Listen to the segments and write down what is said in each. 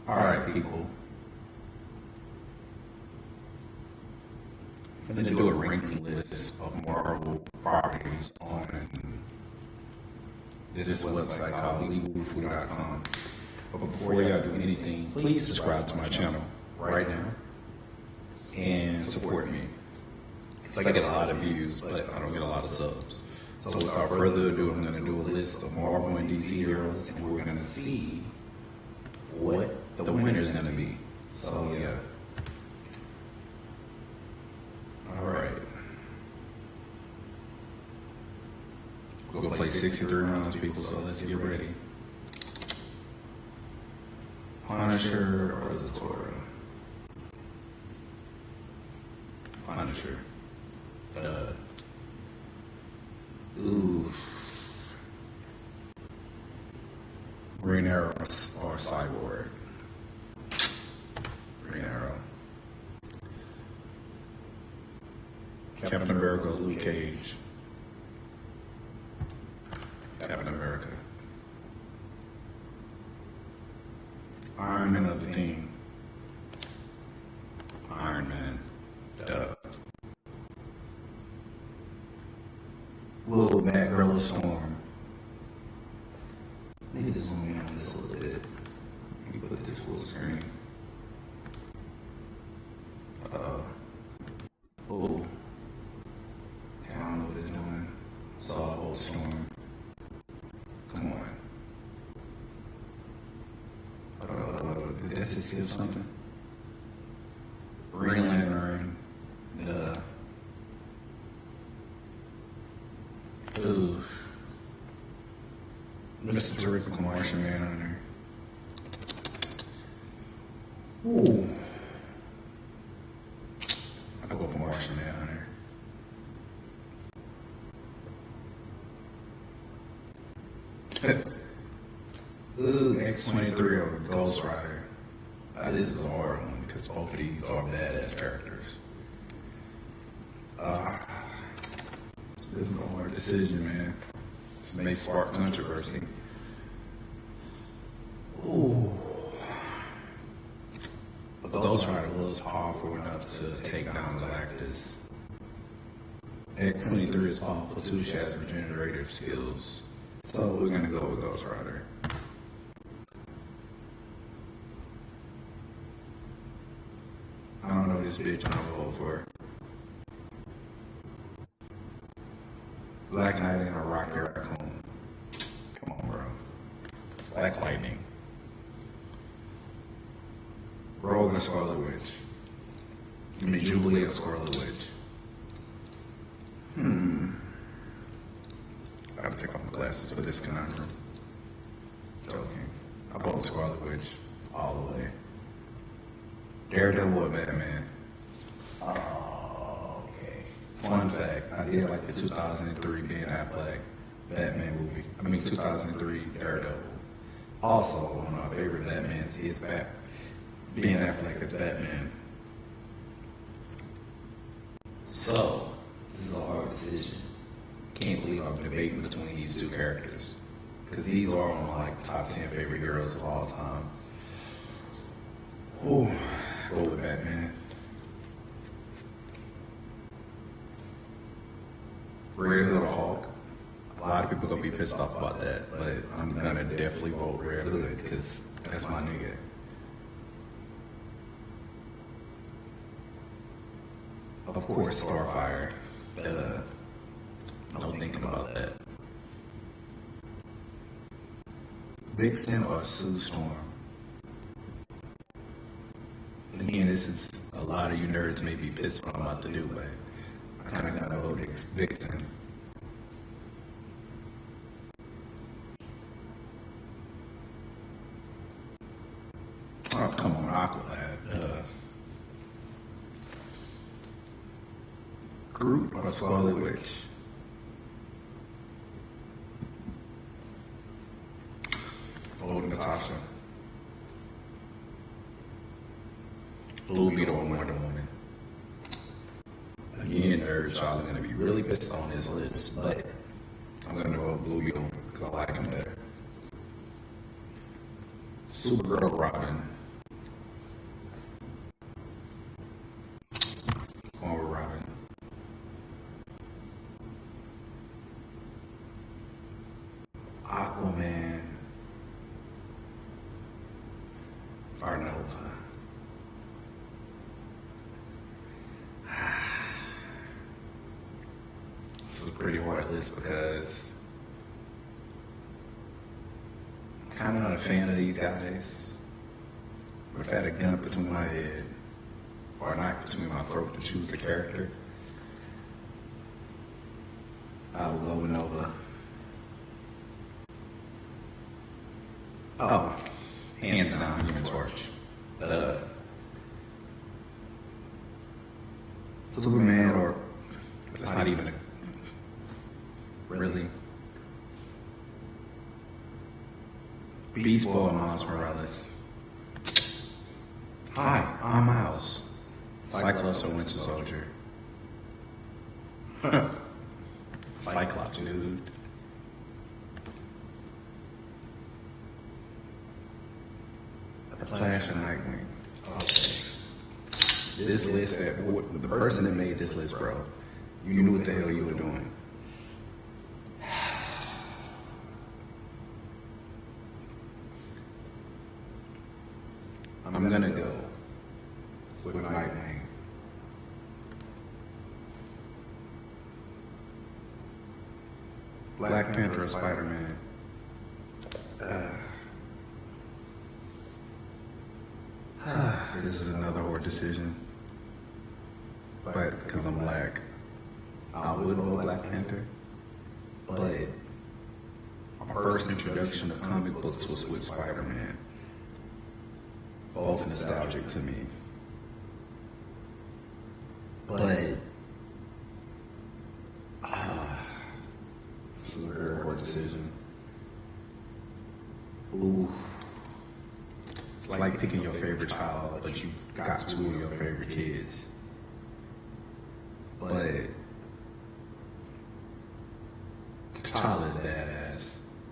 Alright, people. I'm going to do a ranking list of Marvel properties on this website called LegalWifu.com. But before y'all do anything, please subscribe to my channel right now and support me. Because I get a lot of views, but I don't get a lot of subs. So without further ado, I'm going to do a list of Marvel and DC heroes, and we're going to see what the winner is going to be. So yeah. Alright. We'll play 63 rounds, people, so let's get ready. Punisher or the Torah? Punisher. Green Arrow or Cyborg? Green Arrow. Captain America, Luke Cage. Captain America. Iron Man of the Team. Iron Man. Duh. Little Batgirl Storm. I need to zoom in on this a little bit. Let me put this full screen. Oh. I don't know what it's doing. Saw a whole storm. Come on. Did that just skip something? Green Lantern. Ooh. Mr. Terrific Martian Manhunter. Ooh. I'll go for Martian Manhunter. Ooh, X-23 or Ghost Rider. This is a hard one because both of these are badass characters. This is a hard decision, man. This may spark controversy. Ooh. But Ghost Rider was powerful enough to take down Galactus. X-23 is powerful too. She has regenerative skills. So we're gonna go with Ghost Rider. I don't know this bitch I'm gonna vote for. Black Knight and a Rocket Raccoon. Come on, bro. Black Lightning. Rogue and Scarlet Witch. I mean, Jubilee and Scarlet Witch. I gotta take off my glasses for this conundrum. Joking. I vote Scarlet Witch all the way. Daredevil or Batman? Oh, okay. Fun fact, I did like the 2003 Ben Affleck Batman movie. 2003 Daredevil. Also, one of my favorite Batmans is Ben Affleck as Batman. So, this is a hard decision. Can't believe I'm debating between these two characters. Because these are on my top 10 favorite heroes of all time. Ooh, go with Batman. Red Hood or Hulk? A lot of people gonna be pissed off about that, but I'm gonna definitely vote Red Hood because that's my nigga. Of course, Starfire. No thinking about that. Vixen or Sue Storm? Again, this is a lot of you nerds may be pissed what I'm about to do, but I kind of gotta vote Vixen. Oh, come on, Aqualad. Groot or Scarlet Witch? Vote Natasha. Blue Beetle or Wonder Woman? Again, nerds, y'all are going to be really pissed on this list, but I'm going to vote Blue Beetle because I like him better. Supergirl Robin. Or no. This is a pretty hard list because I'm kind of not a fan of these guys. If I had a gun between my head or a knife between my throat to choose a character, I would go with Nova. Oh, hands down, Human Torch. Superman, or it's not even a, really. Beast Boy and Miles Morales. Hi, I'm Miles. Cyclops or Winter Soldier? Cyclops, dude. The Flash and Nightwing. Okay. This list, the person that made this list, bro, you knew what the hell you were doing. I'm gonna go with Nightwing. Black Panther or Spider-Man? This is another hard decision. But because I'm black, I would go Black Panther. But my first introduction to comic books was with Spider-Man. Both nostalgic to me. But this is a very hard decision. Ooh. It's like picking your favorite child, but you got two of your favorite kids. But T'Challa is badass.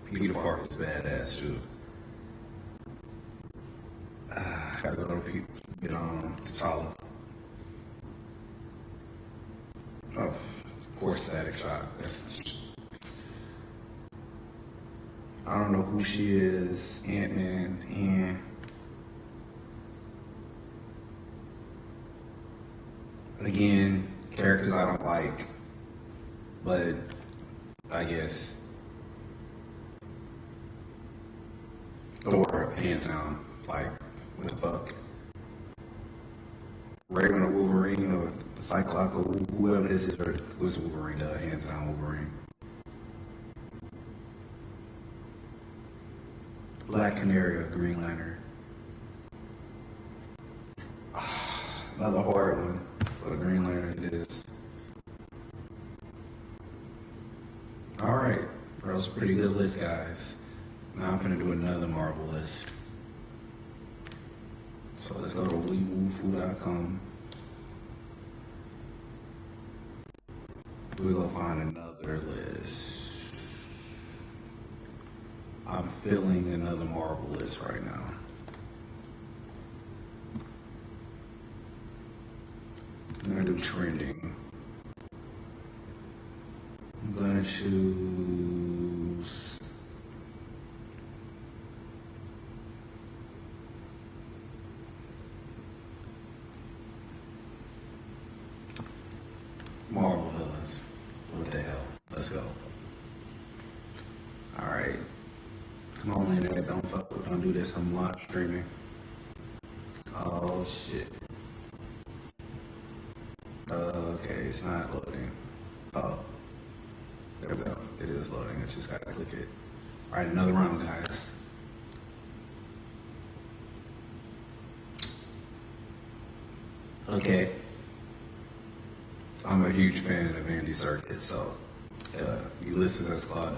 Peter Parker is badass too. Gotta go to T'Challa. Oh, of course, Static Shock. I don't know who she is. Ant-Man, and again, characters I don't like, but I guess Thor, hands down. Like, what the fuck? Raven or Wolverine or the Cyclops or whoever this is, or who's Wolverine, hands down Wolverine. Black Canary or Green Lantern? Another hard one, but a Green Lantern it is. Alright, that was a pretty good list, guys. Now I'm gonna do another Marvel list. So let's go to WeWooFoo.com. We're gonna find another list. I'm feeling another Marvel list right now. I'm gonna do trending. I'm gonna choose Marvel villains. What the hell? Let's go. Alright. Come on, internet, don't do this. I'm live streaming. Oh shit. Okay, it's not loading. Oh. There we go. It is loading. I just gotta click it. Alright, another round, guys. Okay. I'm a huge fan of Andy Serkis, so Ulysses S. Claw,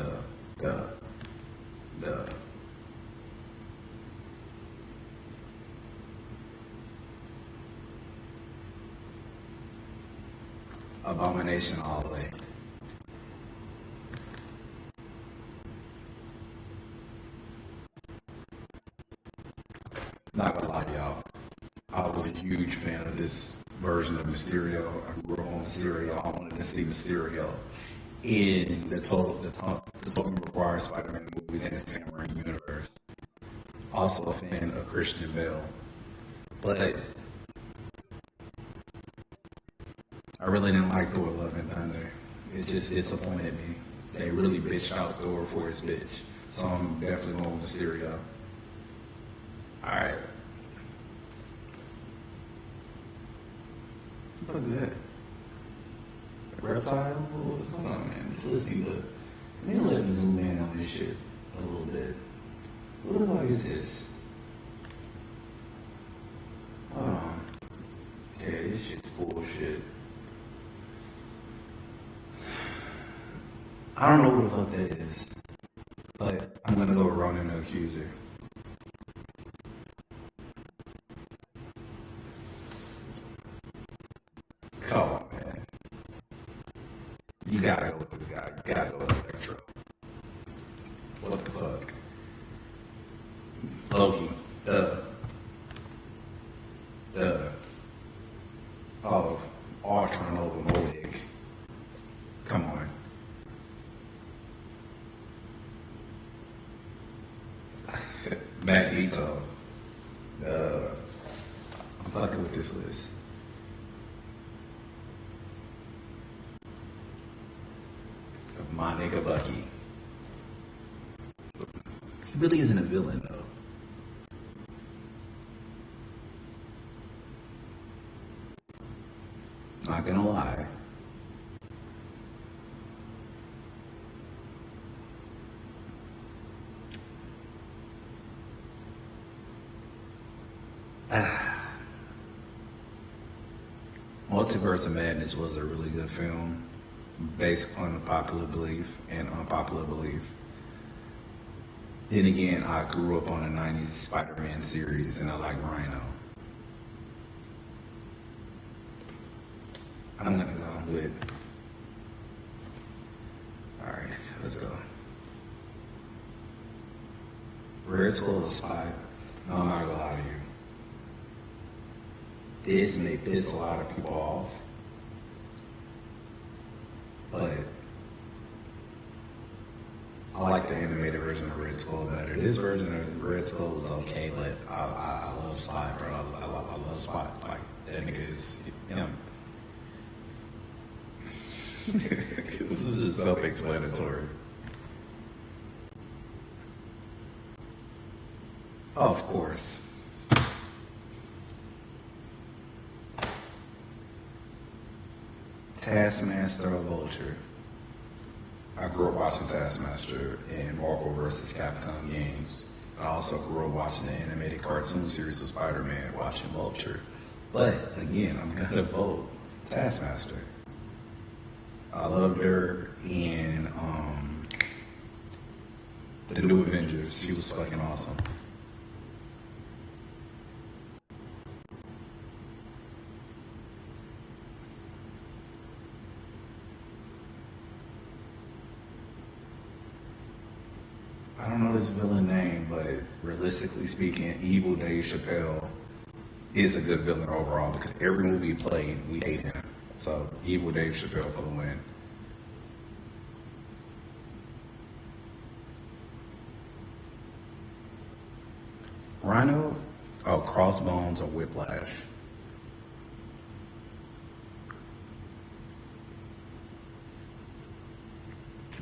Abomination all the way. Not gonna lie to y'all, I was a huge fan of this version of Mysterio. I grew up on Mysterio. I wanted to see Mysterio in the Tobey Maguire Spider-Man movies and the Sam Raimi universe. also a fan of Christian Bale. But I really didn't like Thor Love and Thunder. It just disappointed me. They really bitched out Thor for his bitch. So I'm definitely going with Mysterio. Alright. What is that? A reptile? What's going on, man? Let's see, look. Let me zoom in on this shit a little bit. What the fuck is this? Hold on. Okay, this shit's bullshit. I don't know what the fuck that is, but I'm gonna go Ronan the Accuser. Come on, man. You gotta go with this guy. You gotta go with Electro. What the fuck? Loki. Oh, Ultron over Modig. Come on. Magneto. I'm fucking with this list. My nigga Bucky. He really isn't a villain though. Not gonna lie. Multiverse of Madness was a really good film based on popular belief and unpopular belief. Then again, I grew up on the 90s Spider-Man series and I like Rhino. I'm gonna go with, alright, let's go. Red Skull is spy. No, I'm not gonna lie to you. This may piss a lot of people off, but I like the animated version of Red Skull better. This version of Red Skull is okay, but I love Spot, bro. I love Spot. Like, that nigga is him. This is just self-explanatory. Oh, of course. Taskmaster or Vulture. I grew up watching Taskmaster in Marvel vs. Capcom games. I also grew up watching the animated cartoon series of Spider-Man, watching Vulture. But again, I'm gonna vote Taskmaster. I loved her in the New Avengers. She was fucking awesome. I don't know this villain name, but realistically speaking, Evil Dave Chappelle is a good villain overall because every movie he played, we hate him. So, Evil Dave Chappelle for the win. Rhino? Oh, Crossbones or Whiplash.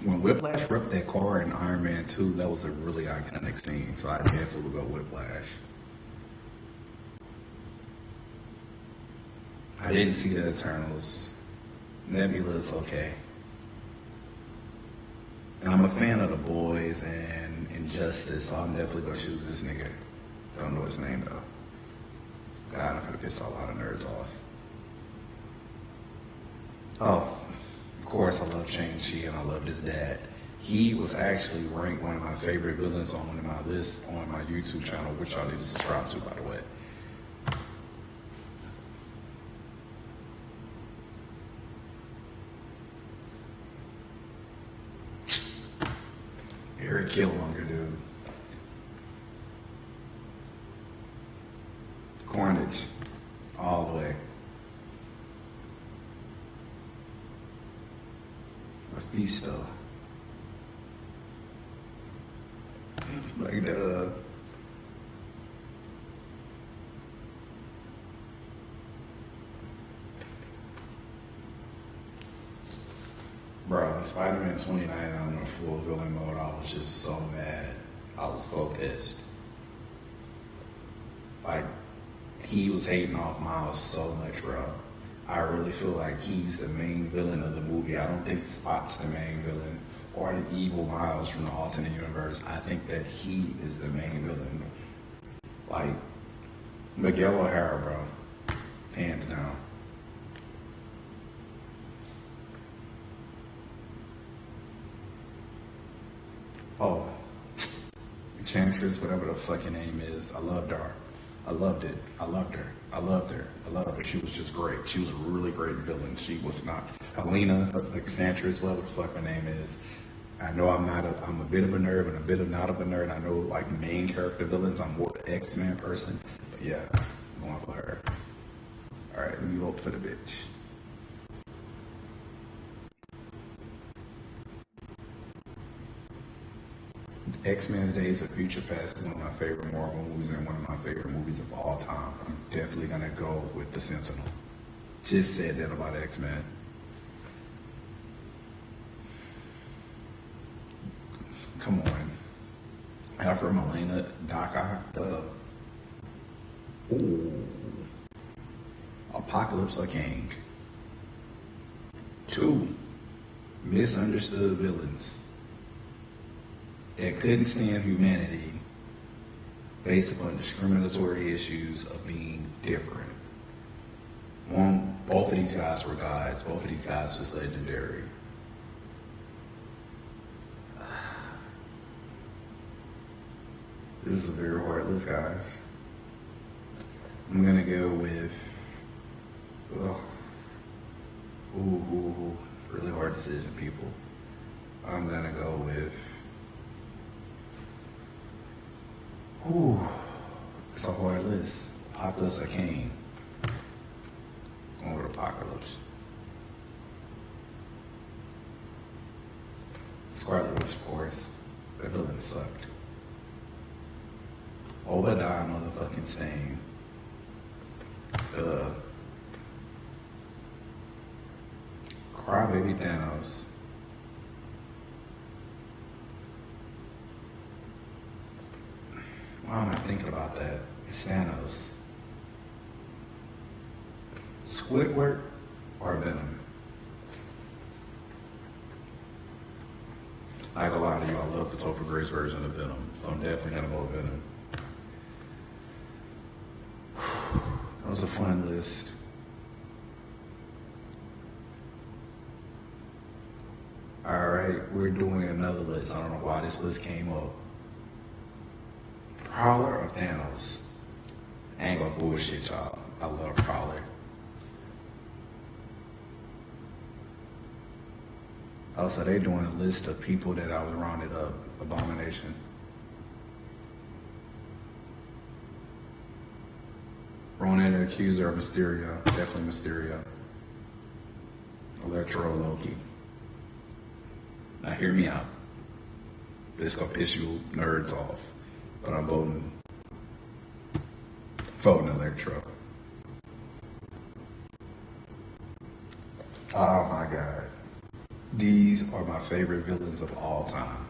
When Whiplash ripped that car in Iron Man 2, that was a really iconic scene, so I definitely would go Whiplash. I didn't see the Eternals. Nebula's okay. And I'm a fan of The Boys and Injustice, so I'm definitely gonna choose this nigga. Don't know his name though. God, I'm gonna piss a lot of nerds off. Oh, of course I love Shang-Chi and I loved his dad. He was actually ranked one of my favorite villains on my list on my YouTube channel, which y'all need to subscribe to, by the way. Eric Killmonger, dude. Carnage, all the way. Mephisto. Like the Spider-Man 2099 in full villain mode, I was just so mad. I was so pissed. Like, he was hating off Miles so much, bro. I really feel like he's the main villain of the movie. I don't think Spot's the main villain or the evil Miles from the alternate universe. I think that he is the main villain. Like, Miguel O'Hara, bro. Hands down. Oh, Enchantress, whatever the fucking name is. I loved her. I loved it. I loved her. I loved her. I loved her. She was just great. She was a really great villain. She was not Helena, the Enchantress, whatever the fuck her name is. I know I'm a bit of a nerd, but a bit of not of a nerd. I know like main character villains. I'm more the X-Men person. But yeah, I'm going for her. All right, let me vote for the bitch. X-Men Days of Future Past is one of my favorite Marvel movies and one of my favorite movies of all time. I'm definitely gonna go with The Sentinel. Just said that about X-Men. Come on. Alfred Molina, Doc Ock, ooh. Apocalypse or King. Two misunderstood villains that couldn't stand humanity based upon discriminatory issues of being different. Both of these guys were gods. Both of these guys was legendary. This is a very hard list, guys. I'm gonna go with, really hard decision, people. I'm gonna go with, it's a hard list. Apocalypse or Kane. Going with Apocalypse. Scarlet Witch, of course. That villain sucked. Obadiah motherfucking Stane. Crybaby Thanos. Why am I thinking about that? It's Thanos. Squidward or Venom? Like a lot of you, I love the Topher Grace version of Venom, so I'm definitely gonna go with Venom. That was a fun list. Alright, we're doing another list. I don't know why this list came up. Prowler or Thanos? I ain't gonna bullshit y'all. I love Prowler. Also, they doing a list of people that I was rounded up. Abomination. Ronan the Accuser of Mysterio. Definitely Mysterio. Electro Loki. Now hear me out. This gonna piss you nerds off. But I'm voting Electro. Oh my god. These are my favorite villains of all time.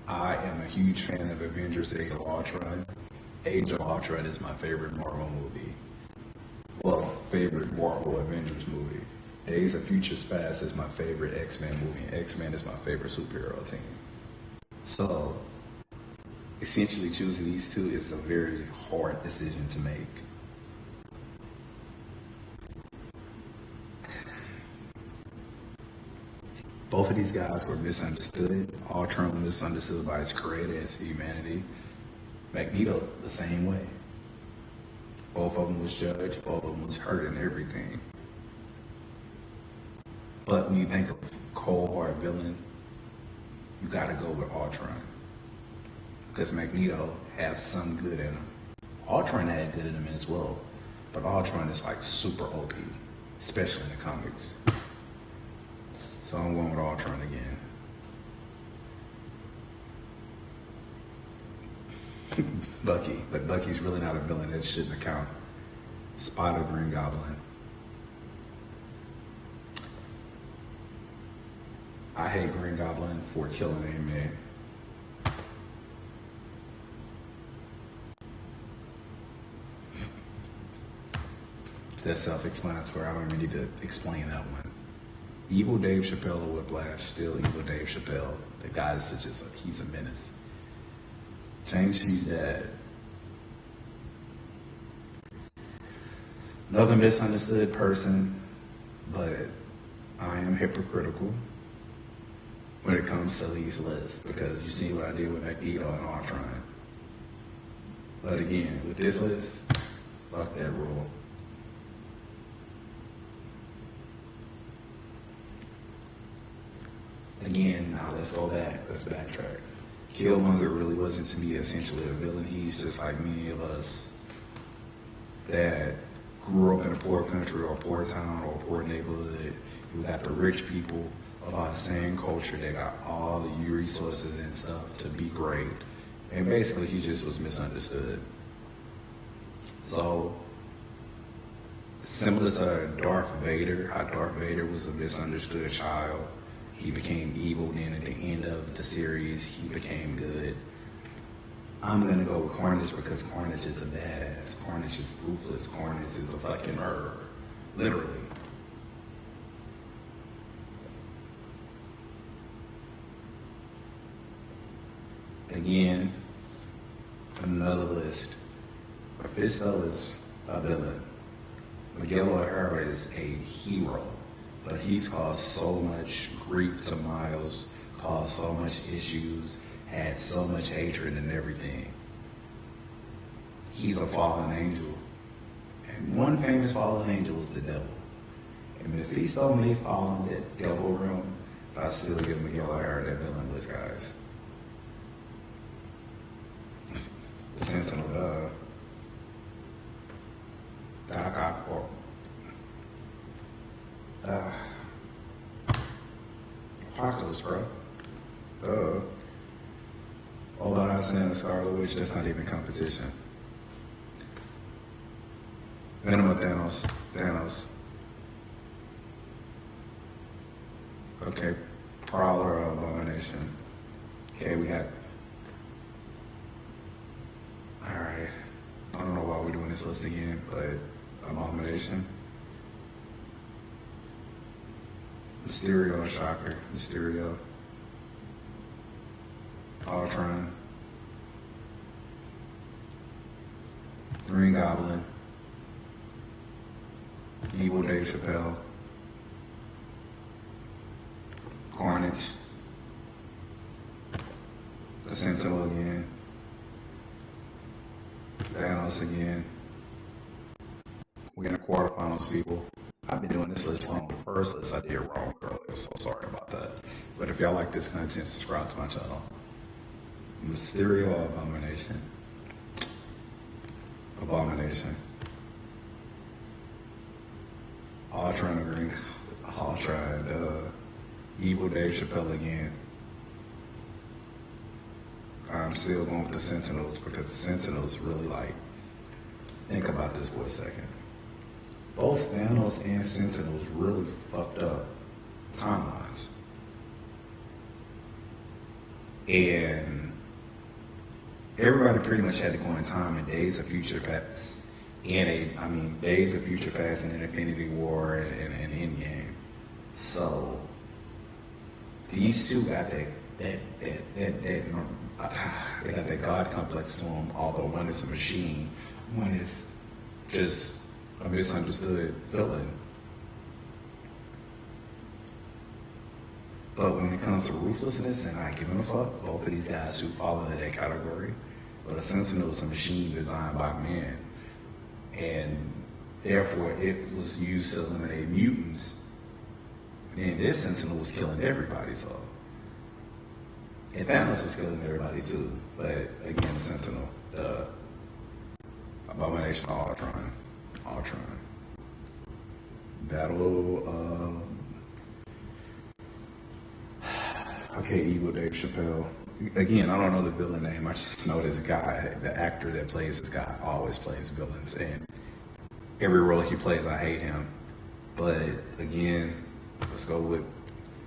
I am a huge fan of Avengers Age of Ultron. Age of Ultron is my favorite Marvel movie. Well, favorite Marvel Avengers movie. Days of Future Past is my favorite X-Men movie. X-Men is my favorite superhero team. So, essentially choosing these two is a very hard decision to make. Both of these guys were misunderstood. Ultron was misunderstood by his creator and humanity. Magneto, the same way. Both of them was judged, both of them was hurt and everything. But when you think of cold hard villain, you gotta go with Ultron. Because Magneto has some good in him. Ultron had good in him as well. But Ultron is like super OP, especially in the comics. So I'm going with Ultron again. Bucky, but Bucky's really not a villain. That shouldn't count. Spider Green Goblin. I hate Green Goblin for killing a man. That's self-explanatory. I don't even need to explain that one. Evil Dave Chappelle or Whiplash, still evil Dave Chappelle. The guy's just he's a menace. Shang-Chi's dad. Another misunderstood person, but I am hypocritical when it comes to these lists because you see what I did with Magneto and Ultron. But again, with this list, fuck that rule. Again, now let's go back. Let's backtrack. Killmonger really wasn't to me essentially a villain. He's just like many of us that grew up in a poor country or a poor town or a poor neighborhood. You got the rich people of our same culture that got all the resources and stuff to be great. And basically he just was misunderstood. So similar to Darth Vader, how Darth Vader was a misunderstood child. He became evil, then at the end of the series, he became good. I'm gonna go with Carnage because Carnage is a badass. Carnage is ruthless. Carnage is a fucking murderer. Literally. Again, another list. Mephisto is a villain. Miguel O'Hara is a hero. But he's caused so much grief to Miles, caused so much issues, had so much hatred and everything. He's a fallen angel. And one famous fallen angel is the devil. And Mephisto may fall in that devil realm, but I still give Miguel O'Hara that villain list, guys. The Sentinel, Doc Ock, Apocalypse, bro. Obadiah Stane and Scarlet Witch, that's not even competition. Venom of Thanos. Okay, Prowler of Abomination. Okay, we got. Alright. I don't know why we're doing this list again, but Abomination. Mysterio, Shocker, Mysterio, Ultron, Green Goblin, Evil Dave Chappelle, Carnage, the Sentinel again, Thanos again. We're in the quarterfinals, people. I've been doing this list wrong. The first list I did wrong earlier, so sorry about that. But if y'all like this content, subscribe to my channel. Mysterio, Abomination. Ultron, Evil Dave Chappelle again. I'm still going with the Sentinels because the Sentinels really think about this for a second. Both Thanos and Sentinels really fucked up timelines. And everybody pretty much had to go in time in Days of Future Past. Days of Future Past and Infinity War and Endgame. So these two got they got that God complex to them, although one is a machine, one is just a misunderstood villain. But when it comes to ruthlessness and not giving a fuck, both of these guys should fall into that category. But a Sentinel is a machine designed by man, and therefore it was used to eliminate mutants. And this Sentinel was killing everybody, so. And Thanos was killing everybody too. But again, Sentinel, the Abomination of Ultron. Battle okay, Evil Dave Chappelle. Again, I don't know the villain name. I just know this guy, the actor that plays this guy, always plays villains. And every role he plays, I hate him. But again, let's go with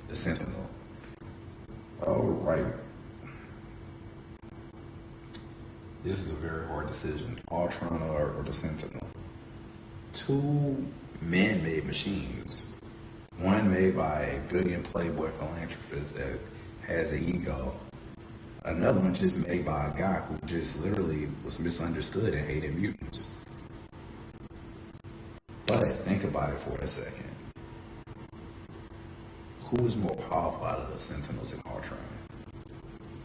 the Sentinel. All right. This is a very hard decision. Ultron or the Sentinel. Two man-made machines. One made by a billion playboy philanthropist that has an ego. Another one just made by a guy who just literally was misunderstood and hated mutants. But think about it for a second. Who is more powerful out of the Sentinels and Ultron?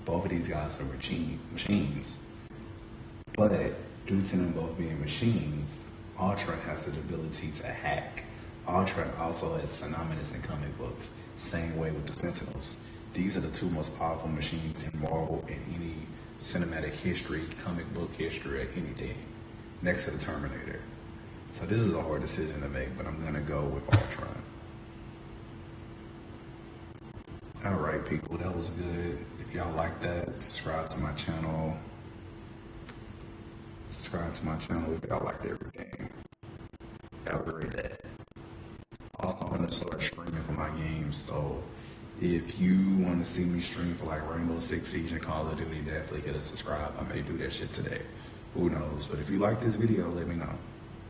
Both of these guys are machines. But due to them both being machines, Ultron has the ability to hack. Ultron also is synonymous in comic books. Same way with the Sentinels. These are the two most powerful machines in Marvel in any cinematic history, comic book history, or anything, next to the Terminator. So this is a hard decision to make, but I'm going to go with Ultron. Alright people, that was good. If y'all like that, subscribe to my channel. Subscribe to my channel if y'all liked everything. Have a great day. Also, I'm going to start streaming for my games, so if you want to see me stream for like Rainbow Six Siege and Call of Duty, definitely hit a subscribe. I may do that shit today. Who knows? But if you like this video, let me know.